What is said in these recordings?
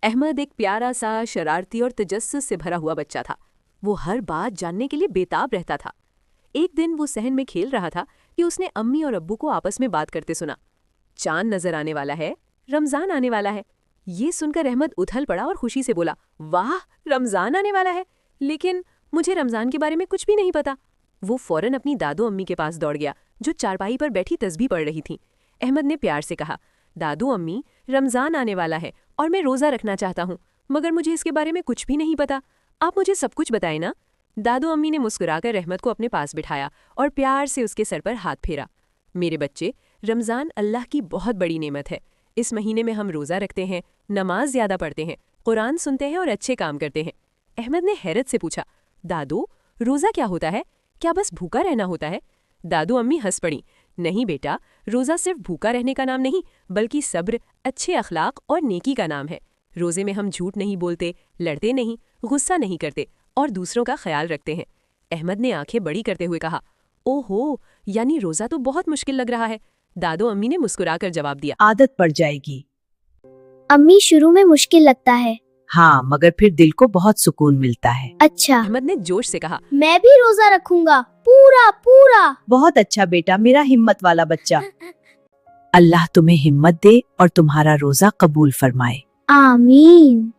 احمد ایک پیارا سا شرارتی اور تجسس سے بھرا ہوا بچہ تھا۔ وہ ہر بات جاننے کے لیے بےتاب رہتا تھا۔ ایک دن وہ صحن میں کھیل رہا تھا کہ اس نے امی اور ابو کو آپس میں بات کرتے سنا۔ چاند نظر آنے والا ہے، رمضان آنے والا ہے۔ یہ سن کر احمد اتھل پڑا اور خوشی سے بولا، واہ، رمضان آنے والا ہے، لیکن مجھے رمضان کے بارے میں کچھ بھی نہیں پتا۔ وہ فوراً اپنی دادو امی کے پاس دوڑ گیا جو چارپائی پر بیٹھی تسبیح پڑھ رہی تھیں۔ احمد نے پیار سے کہا، دادو امی، رمضان آنے والا ہے اور میں روزہ رکھنا چاہتا ہوں، مگر مجھے اس کے بارے میں کچھ بھی نہیں پتا۔ آپ مجھے سب کچھ بتائیں نا۔ دادو امی نے مسکرا کر احمد کو اپنے پاس بٹھایا اور پیار سے اس کے سر پر ہاتھ پھیرا۔ میرے بچے، رمضان اللہ کی بہت بڑی نعمت ہے۔ اس مہینے میں ہم روزہ رکھتے ہیں، نماز زیادہ پڑھتے ہیں، قرآن سنتے ہیں اور اچھے کام کرتے ہیں۔ احمد نے حیرت سے پوچھا، دادو، روزہ کیا ہوتا ہے؟ کیا بس بھوکا رہنا ہوتا ہے؟ دادو امی ہنس پڑیں، نہیں بیٹا، روزہ صرف بھوکا رہنے کا نام نہیں، بلکہ صبر، اچھے اخلاق اور نیکی کا نام ہے۔ روزے میں ہم جھوٹ نہیں بولتے، لڑتے نہیں، غصہ نہیں کرتے اور دوسروں کا خیال رکھتے ہیں۔ احمد نے آنکھیں بڑی کرتے ہوئے کہا، او ہو، یعنی روزہ تو بہت مشکل لگ رہا ہے۔ دادو امی نے مسکرا کر جواب دیا، عادت پڑ جائے گی۔ امی، شروع میں مشکل لگتا ہے۔ ہاں، مگر پھر دل کو بہت سکون ملتا ہے۔ اچھا، احمد نے جوش سے کہا، میں بھی روزہ رکھوں گا، پورا پورا۔ بہت اچھا بیٹا، میرا ہمت والا بچہ۔ اللہ تمہیں ہمت دے اور تمہارا روزہ قبول فرمائے۔ آمین۔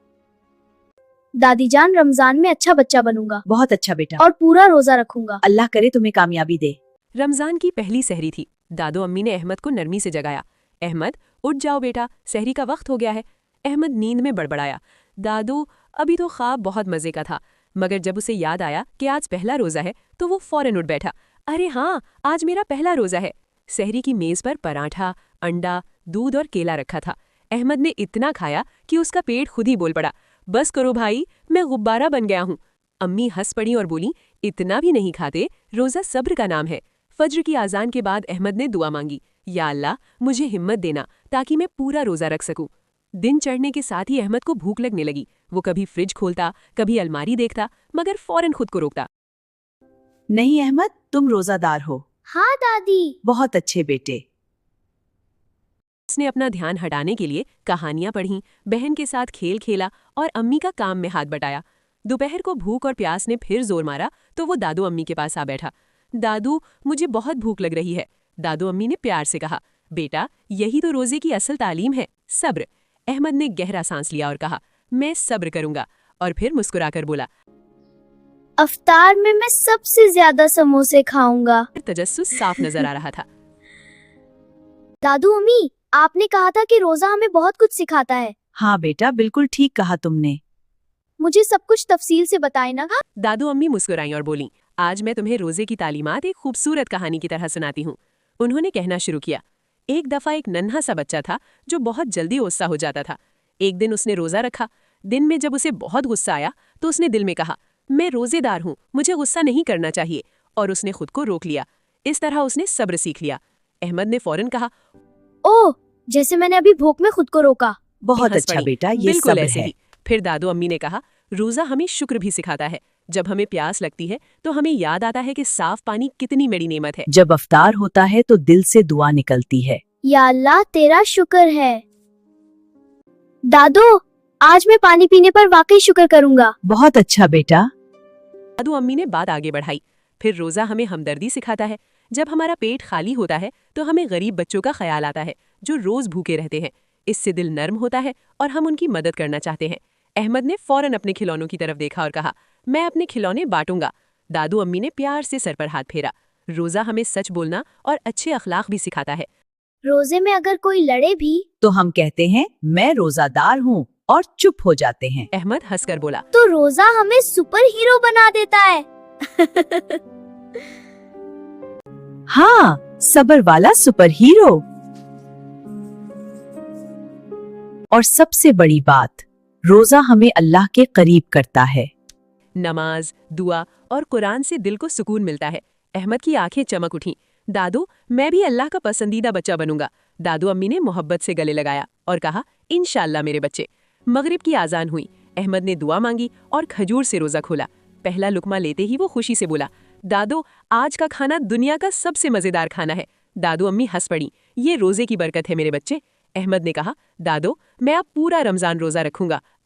دادی جان، رمضان میں اچھا بچہ بنوں گا بہت اچھا بیٹا، اور پورا روزہ رکھوں گا۔ اللہ کرے تمہیں کامیابی دے۔ رمضان کی پہلی سحری تھی۔ دادو امی نے احمد کو نرمی سے جگایا، احمد، اٹھ جاؤ بیٹا، سحری کا وقت ہو گیا ہے۔ احمد نیند میں بڑبڑایا، دادو، ابھی تو خواب بہت مزے کا تھا، مگر جب اسے یاد آیا کہ آج پہلا روزہ ہے تو وہ فوراً اٹھ بیٹھا، ارے ہاں، آج میرا پہلا روزہ ہے۔ سحری کی میز پر پراٹھا، انڈا، دودھ اور کیلا رکھا تھا۔ احمد نے اتنا کھایا کہ اس کا پیٹ خود ہی بول پڑا، بس کرو بھائی، میں غبارہ بن گیا ہوں۔ امی ہنس پڑی اور بولی، اتنا بھی نہیں کھاتے، روزہ صبر کا نام ہے۔ فجر کی اذان کے بعد احمد نے دعا مانگی، یا اللہ، مجھے ہمت دینا تاکہ میں پورا روزہ رکھ سکوں۔ دن چڑھنے کے ساتھ ہی احمد کو بھوک لگنے لگی۔ وہ کبھی فریج کھولتا، کبھی الماری دیکھتا، مگر فوراً خود کو روکتا۔ نہیں احمد، تم روزہ دار ہو۔ ہاں دادی۔ بہت اچھے بیٹے۔ اس نے اپنا دھیان ہٹانے کے لیے کہانیاں پڑھیں، بہن کے ساتھ کھیل کھیلا اور امی کا کام میں ہاتھ بٹایا۔ دوپہر کو بھوک اور پیاس نے پھر زور مارا تو وہ دادو امی کے پاس آ بیٹھا۔ دادو، مجھے بہت بھوک لگ رہی ہے۔ دادو امی نے پیار سے کہا، بیٹا، یہی تو روزے کی اصل تعلیم ہے، صبر۔ احمد نے گہرا سانس لیا اور کہا، میں صبر کروں گا، اور پھر مسکرا کر بولا، افطار میں سب سے زیادہ سموسے کھاؤں گا۔ تجسس صاف نظر آ رہا تھا۔ دادو امی، آپ نے کہا تھا کہ روزہ ہمیں بہت کچھ سکھاتا ہے۔ ہاں بیٹا، بالکل ٹھیک کہا تم نے۔ مجھے سب کچھ تفصیل سے بتائیں نا۔ دادو امی مسکرائیں اور بولیں، آج میں تمہیں روزے کی تعلیمات ایک خوبصورت کہانی کی طرح سناتی ہوں۔ انہوں نے کہنا شروع کیا، ایک دفعہ ایک ننھا سا بچہ تھا جو بہت جلدی غصہ ہو جاتا تھا۔ ایک دن اس نے روزہ رکھا۔ دن میں جب اسے بہت غصہ آیا تو اس نے دل میں کہا، میں روزے دار ہوں، مجھے غصہ نہیں کرنا چاہیے، اور اس نے خود کو روک لیا۔ اس طرح اس نے صبر سیکھ لیا۔ احمد نے فوراً کہا، اوہ، جیسے میں نے ابھی بھوک میں خود کو روکا۔ بہت ہنس اچھا پڑی، بیٹا، یہ بالکل صبر ایسے ہے۔ ہی۔ پھر دادو امی نے کہا، روزہ ہمیں شکر بھی سکھاتا ہے۔ جب ہمیں پیاس لگتی ہے تو ہمیں یاد آتا ہے کہ صاف پانی کتنی بڑی نعمت ہے۔ جب افطار ہوتا ہے تو دل سے دعا نکلتی ہے۔ یا اللہ، تیرا شکر ہے۔ دادو، آج میں پانی پینے پر واقعی شکر کروں گا۔ بہت اچھا بیٹا۔ دادو امی نے بات آگے بڑھائی، پھر روزہ ہمیں ہمدردی سکھاتا ہے۔ جب ہمارا پیٹ خالی ہوتا ہے تو ہمیں غریب بچوں کا خیال آتا ہے جو روز بھوکے رہتے ہیں۔ اس سے دل نرم ہوتا ہے اور ہم ان کی مدد کرنا چاہتے ہیں۔ احمد نے فوراً اپنے کھلونوں کی طرف دیکھا اور کہا، میں اپنے کھلونے بانٹوں گا۔ دادو امی نے پیار سے سر پر ہاتھ پھیرا۔ روزہ ہمیں سچ بولنا اور اچھے اخلاق بھی سکھاتا ہے۔ روزے میں اگر کوئی لڑے بھی تو ہم کہتے ہیں میں روزہ دار ہوں اور چپ ہو جاتے ہیں۔ احمد ہنس کر بولا، تو روزہ ہمیں سپر ہیرو بنا دیتا ہے۔ ہاں، صبر والا سپر ہیرو۔ اور سب سے بڑی بات، روزہ ہمیں اللہ کے قریب کرتا ہے۔ نماز، دعا اور قرآن سے دل کو سکون ملتا ہے۔ احمد کی آنکھیں چمک اٹھیں، دادو، میں بھی اللہ کا پسندیدہ بچہ بنوں گا۔ دادو امی نے محبت سے گلے لگایا اور کہا، انشاءاللہ میرے بچے۔ مغرب کی اذان ہوئی، احمد نے دعا مانگی اور کھجور سے روزہ کھولا۔ پہلا لقمہ لیتے ہی وہ خوشی سے بولا، دادو، آج کا کھانا دنیا کا سب سے مزیدار کھانا ہے۔ دادو امی ہنس پڑیں، یہ روزے کی برکت ہے میرے بچے۔ احمد نے کہا، دادو، میں اب پورا رمضان روزہ رکھوں گا،